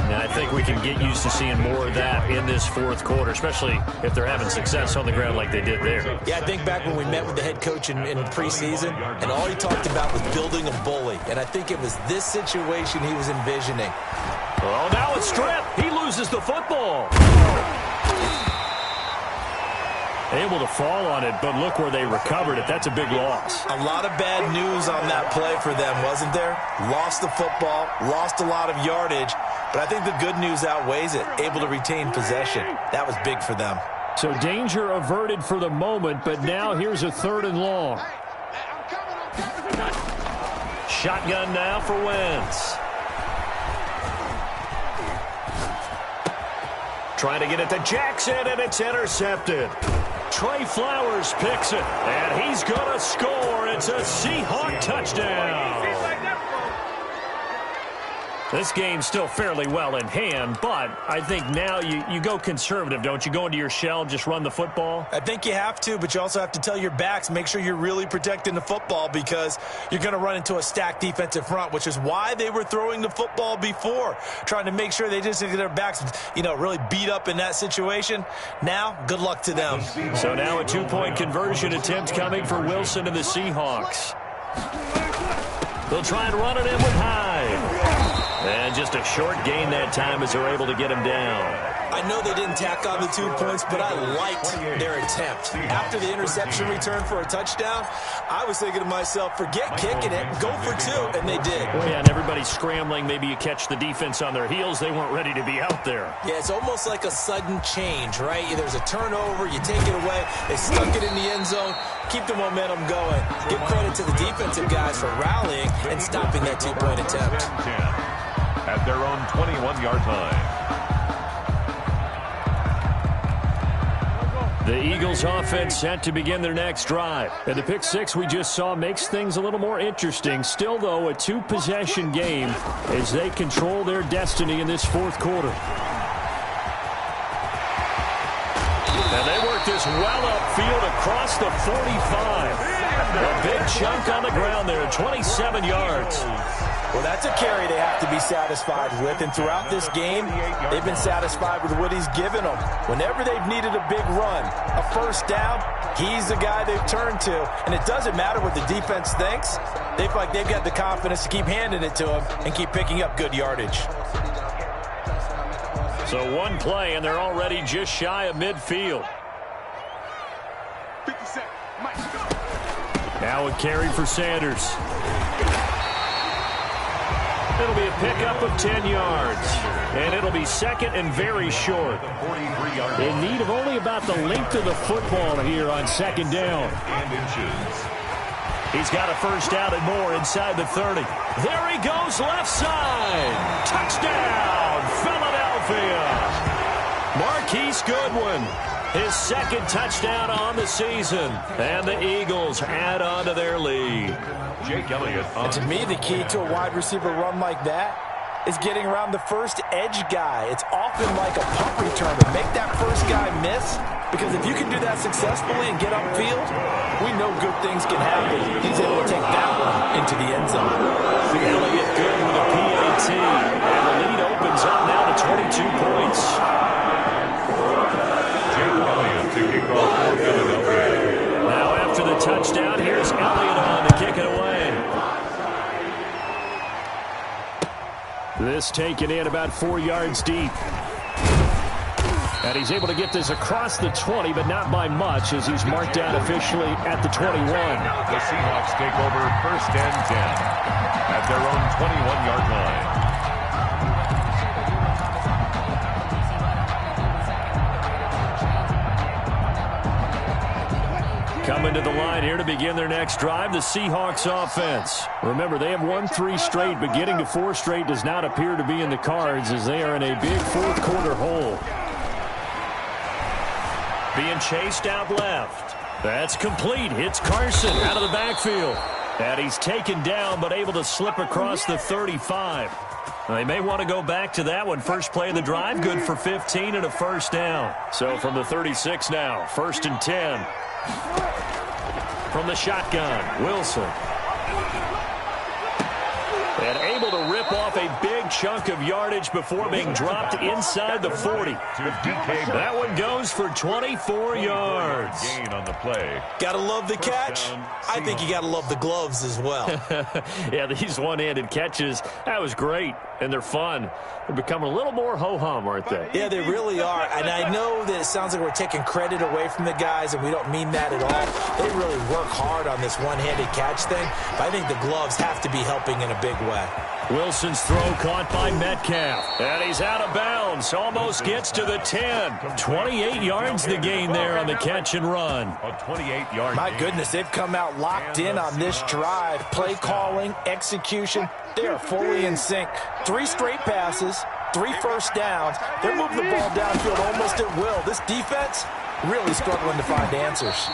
And I think we can get used to seeing more of that in this 4th quarter, especially if they're having success on the ground like they did there. Yeah, I think back when we met with the head coach in preseason, and all he talked about was building a bully. And I think it was this situation he was envisioning. Oh, now it's stripped. He loses the football. Able to fall on it, but look where they recovered it. That's a big loss. A lot of bad news on that play for them, wasn't there? Lost the football, lost a lot of yardage, but I think the good news outweighs it. Able to retain possession. That was big for them. So danger averted for the moment, but now here's a 3rd and long. Shotgun now for Wentz. Trying to get it to Jackson, and it's intercepted. Trey Flowers picks it, and he's going to score. It's a Seahawk touchdown. This game's still fairly well in hand, but I think now you go conservative, don't you? Go into your shell, just run the football? I think you have to, but you also have to tell your backs, make sure you're really protecting the football because you're going to run into a stacked defensive front, which is why they were throwing the football before, trying to make sure they just get their backs, really beat up in that situation. Now, good luck to them. So now a 2-point conversion attempt coming for Wilson and the Seahawks. They'll try and run it in with Hyde. And just a short gain that time as they're able to get him down. I know they didn't tack on the 2 points, but I liked their attempt. After the interception return for a touchdown, I was thinking to myself, forget kicking it, go for 2, and they did. Well, yeah, and everybody's scrambling. Maybe you catch the defense on their heels. They weren't ready to be out there. Yeah, it's almost like a sudden change, right? There's a turnover, you take it away, they stuck it in the end zone, keep the momentum going. Give credit to the defensive guys for rallying and stopping that 2-point attempt. At their own 21-yard line. The Eagles offense set to begin their next drive. And the pick 6 we just saw makes things a little more interesting. Still, though, a 2-possession game as they control their destiny in this 4th quarter. And they work this well upfield across the 45. A big chunk on the ground there, 27 yards. Well, that's a carry they have to be satisfied with, and throughout this game, they've been satisfied with what he's given them. Whenever they've needed a big run, a 1st down, he's the guy they've turned to, and it doesn't matter what the defense thinks. They feel like they've got the confidence to keep handing it to him and keep picking up good yardage. So 1 play, and they're already just shy of midfield. 57, Mike, go. Now a carry for Sanders. It'll be a pickup of 10 yards. And it'll be 2nd and very short. In need of only about the length of the football here on 2nd down. He's got a 1st down and more inside the 30. There he goes, left side. Touchdown, Philadelphia. Marquise Goodwin, his 2nd touchdown on the season. And the Eagles add on to their lead. Jake Elliott. And to me, the key to a wide receiver run like that is getting around the first edge guy. It's often like a punt return to make that first guy miss, because if you can do that successfully and get upfield, we know good things can happen. He's able to take that one into the end zone. Elliott good with a PAT, and the lead opens up now to 22 points. Jake Elliott to kick off for Philadelphia. Now after the touchdown, here's Elliott on to kick it away. This taken in about 4 yards deep. And he's able to get this across the 20, but not by much, as he's marked down officially at the 21. The Seahawks take over 1st and 10 at their own 21-yard line. Coming to the line here to begin their next drive, the Seahawks offense. Remember, they have won 3 straight, but getting to 4 straight does not appear to be in the cards as they are in a big fourth-quarter hole. Being chased out left. That's complete. Hits Carson out of the backfield. And he's taken down, but able to slip across the 35. They may want to go back to that one. First play of the drive, good for 15 and a first down. So from the 36 now, 1st and 10. From the shotgun, Wilson. And able to rip off a big chunk of yardage before being dropped inside the 40. That one goes for 24 yards. Gain on the play. Gotta love the catch. I think you gotta love the gloves as well. Yeah, these one-handed catches, that was great, and they're fun. They're becoming a little more ho-hum, aren't they? Yeah, they really are. And I know that it sounds like we're taking credit away from the guys, and we don't mean that at all. They really work hard on this one-handed catch thing, but I think the gloves have to be helping in a big way. Wilson's throw caught by Metcalf. And he's out of bounds. Almost gets to the 10. 28 yards the gain there on the catch and run. A 28-yard My goodness, they've come out locked in on this drive. Play calling, execution, they are fully in sync. 3 straight passes, 3 first downs. They're moving the ball downfield almost at will. This defense really struggling to find answers.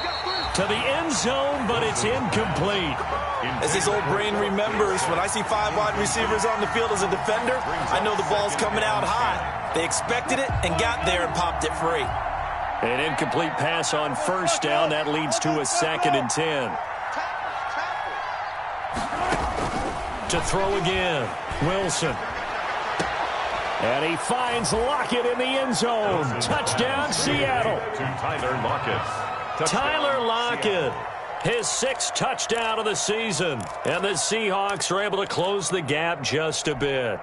To the end zone, but it's incomplete. As his old brain remembers, when I see 5 wide receivers on the field as a defender, I know the ball's coming out hot. They expected it and got there and popped it free. An incomplete pass on first down. That leads to a 2nd and 10. To throw again, Wilson. And he finds Lockett in the end zone. Touchdown, Seattle. To Tyler Lockett. Tyler Lockett, his 6th touchdown of the season. And the Seahawks are able to close the gap just a bit.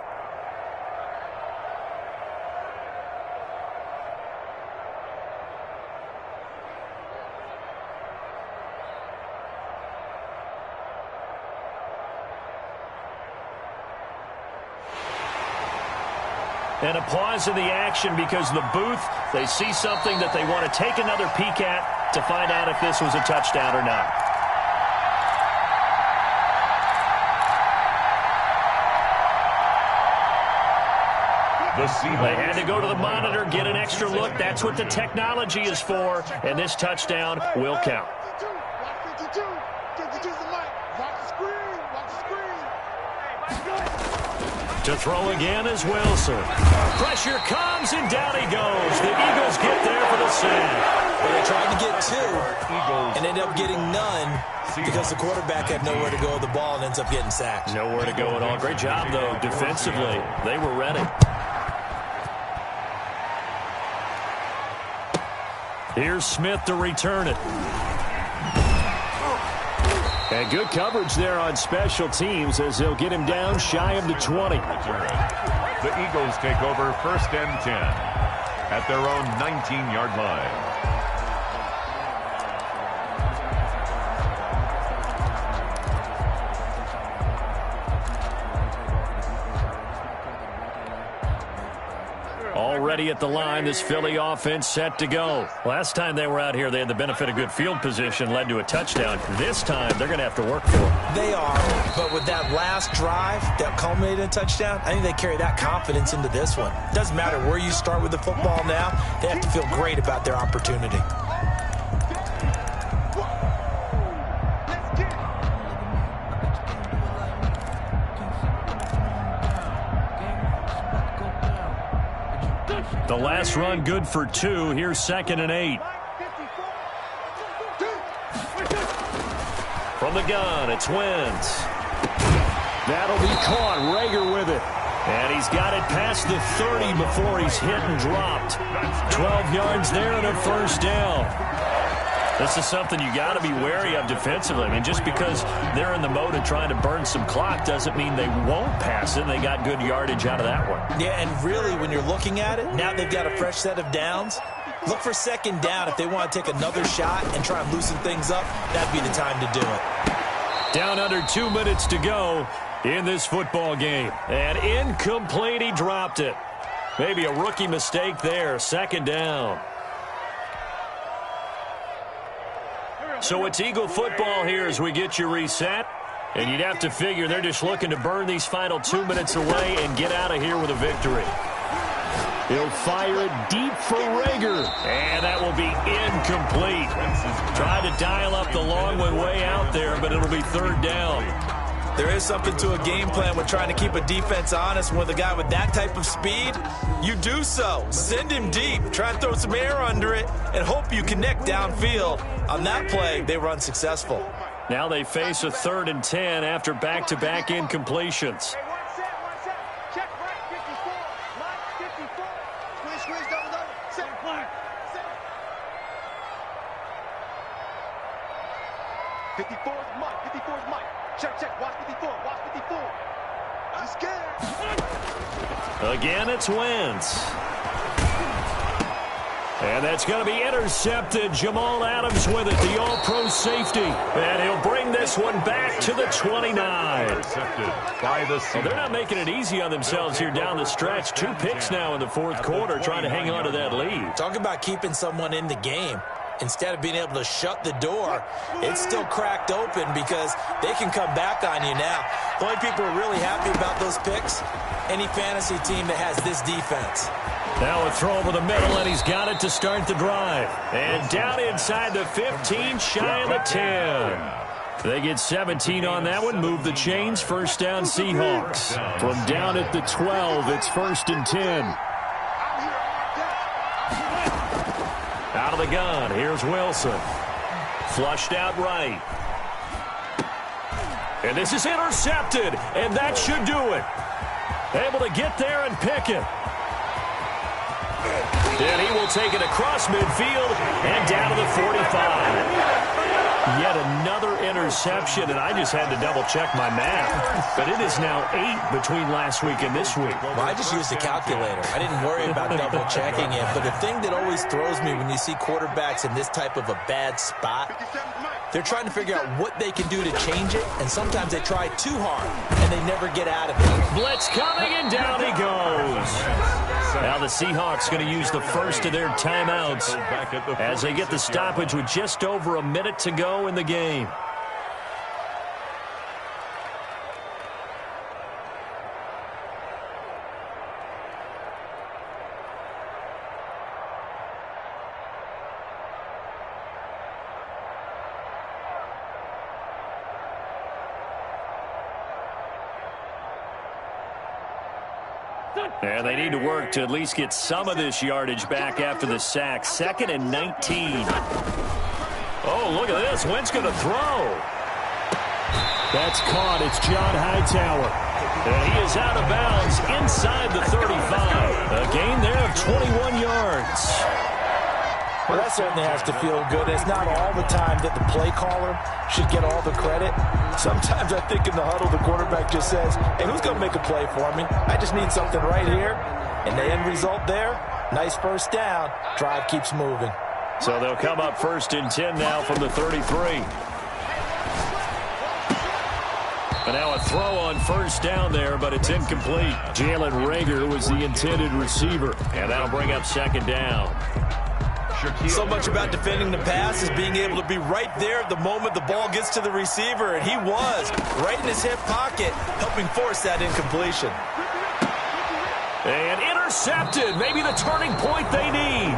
And a pause in the action because the booth, they see something that they want to take another peek at to find out if this was a touchdown or not. They had to go to the monitor, get an extra look. That's what the technology is for. And this touchdown will count. To throw again is Wilson. Pressure comes, and down he goes. The Eagles get there for the sack. Well, they tried to get 2 and ended up getting none because the quarterback had nowhere to go with the ball and ends up getting sacked. Nowhere to go at all. Great job, though, defensively. They were ready. Here's Smith to return it. And good coverage there on special teams as they'll get him down shy of the 20. The Eagles take over 1st and 10 at their own 19-yard line. Already at the line, this Philly offense set to go. Last time they were out here, they had the benefit of good field position, led to a touchdown. This time, they're going to have to work for it. They are, but with that last drive that culminated in a touchdown, I think they carry that confidence into this one. Doesn't matter where you start with the football now, they have to feel great about their opportunity. The last run good for 2. Here's 2nd and 8. From the gun, it's Wentz. That'll be caught. Rager with it. And he's got it past the 30 before he's hit and dropped. 12 yards there and a first down. This is something you got to be wary of defensively. I mean, just because they're in the mode of trying to burn some clock doesn't mean they won't pass it. They got good yardage out of that one. Yeah, and really, when you're looking at it, now they've got a fresh set of downs. Look for second down if they want to take another shot and try and loosen things up. That'd be the time to do it. Down under 2 minutes to go in this football game. And incomplete, he dropped it. Maybe a rookie mistake there. Second down. So it's Eagle football here as we get you reset. And you'd have to figure they're just looking to burn these final 2 minutes away and get out of here with a victory. He'll fire it deep for Rager. And that will be incomplete. Tried to dial up the long one way out there, but it'll be third down. There is something to a game plan with trying to keep a defense honest. With a guy with that type of speed, you do so. Send him deep. Try and throw some air under it and hope you connect downfield. On that play, they were unsuccessful. Now they face a 3rd and 10 after back-to-back incompletions. Check right, 54. Line 54. Squeeze, double. Set flag. 54 is Mike. 54 is Mike. Check. Watch 54. Watch 54. I'm scared. Again, it's Wentz. And that's going to be intercepted. Jamal Adams with it, the all-pro safety. And he'll bring this one back to the 29. Intercepted by the Well, they're not making it easy on themselves here down the stretch. 2 picks now in the fourth quarter, trying to hang on to that lead. Talk about keeping someone in the game. Instead of being able to shut the door, it's still cracked open because they can come back on you now. The only people who are really happy about those picks, any fantasy team that has this defense. Now a throw over the middle, and he's got it to start the drive. And down inside the 15, shy of the 10. They get 17 on that one, move the chains, first down Seahawks. From down at the 12, it's 1st and 10. Out of the gun, here's Wilson. Flushed out right. And this is intercepted, and that should do it. Able to get there and pick it. And he will take it across midfield and down to the 45. Yet another interception, and I just had to double-check my math. But it is now 8 between last week and this week. Well, I just used a calculator. I didn't worry about double-checking it. But the thing that always throws me when you see quarterbacks in this type of a bad spot, they're trying to figure out what they can do to change it, and sometimes they try too hard, and they never get out of it. Blitz coming, and down he goes. Now the Seahawks going to use the first of their timeouts as they get the stoppage with just over a minute to go in the game. And they need to work to at least get some of this yardage back after the sack. 2nd and 19. Oh, look at this. Wentz going to throw. That's caught. It's John Hightower. And he is out of bounds inside the 35. A gain there of 21 yards. Well, that certainly has to feel good. It's not all the time that the play caller should get all the credit. Sometimes I think in the huddle, the quarterback just says, hey, who's going to make a play for me? I just need something right here. And the end result there, nice first down. Drive keeps moving. So they'll come up 1st and 10 now from the 33. And now a throw on first down there, but it's incomplete. Jalen Rager was the intended receiver. And that'll bring up 2nd down. So much about defending the pass is being able to be right there at the moment the ball gets to the receiver, and he was right in his hip pocket, helping force that incompletion. And intercepted, maybe the turning point they need.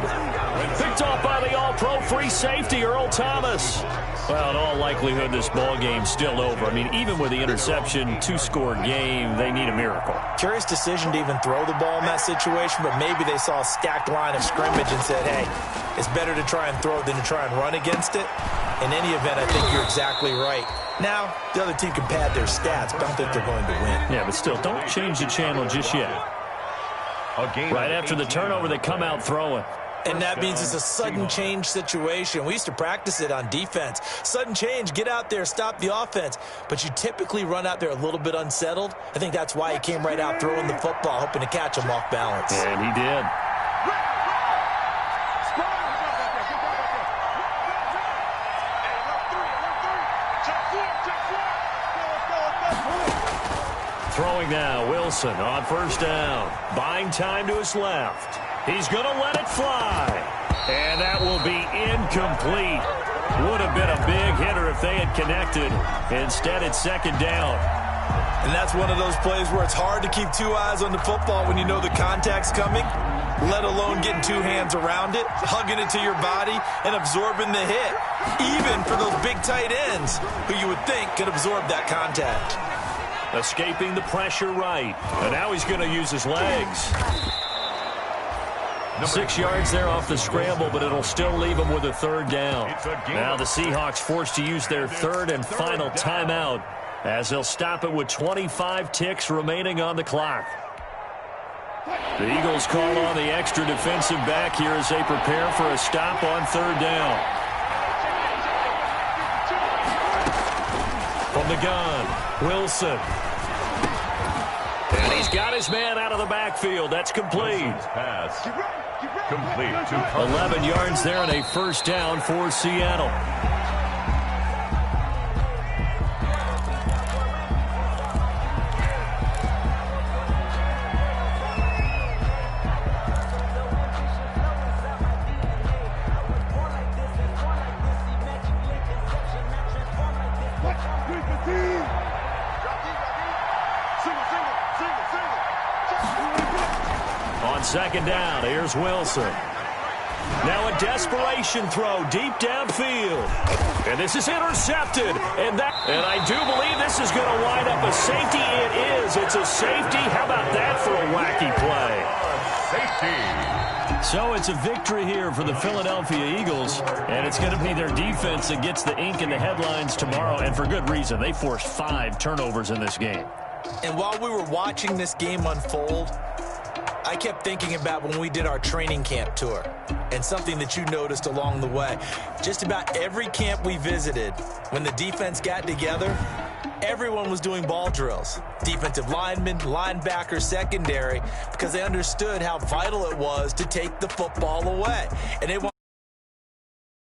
Picked off by the all-pro free safety, Earl Thomas. Well, in all likelihood, this ball game's still over. I mean, even with the interception, 2-score game, they need a miracle. Curious decision to even throw the ball in that situation, but maybe they saw a stacked line of scrimmage and said, hey, it's better to try and throw than to try and run against it. In any event, I think you're exactly right. Now, the other team can pad their stats, but I don't think they're going to win. Yeah, but still, don't change the channel just yet. Right after the turnover, they come out throwing. And that means it's a sudden change situation. We used to practice it on defense. Sudden change, get out there, stop the offense. But you typically run out there a little bit unsettled. I think that's why he came right out throwing the football, hoping to catch him off balance. And he did. Throwing now, Wilson on first down. Buying time to his left. He's going to let it fly. And that will be incomplete. Would have been a big hitter if they had connected. Instead, it's second down. And that's one of those plays where it's hard to keep two eyes on the football when you know the contact's coming, let alone getting two hands around it, hugging it to your body, and absorbing the hit, even for those big tight ends who you would think could absorb that contact. Escaping the pressure right. And now he's going to use his legs. 6 yards there off the scramble, but it'll still leave him with a third down. Now the Seahawks forced to use their third and final timeout as they'll stop it with 25 ticks remaining on the clock. The Eagles call on the extra defensive back here as they prepare for a stop on third down. From the gun, Wilson. And he's got his man out of the backfield. That's complete. Pass. Complete to 11 yards there and a first down for Seattle. On second down, here's Wilson. Now a desperation throw deep downfield. And this is intercepted. And I do believe this is going to wind up a safety. It is. It's a safety. How about that for a wacky play? safety. So it's a victory here for the Philadelphia Eagles, and it's going to be their defense that gets the ink in the headlines tomorrow, and for good reason. They forced 5 turnovers in this game. And while we were watching this game unfold, I kept thinking about when we did our training camp tour and something that you noticed along the way. Just about every camp we visited, when the defense got together, everyone was doing ball drills. Defensive linemen, linebackers, secondary, because they understood how vital it was to take the football away. And they wanted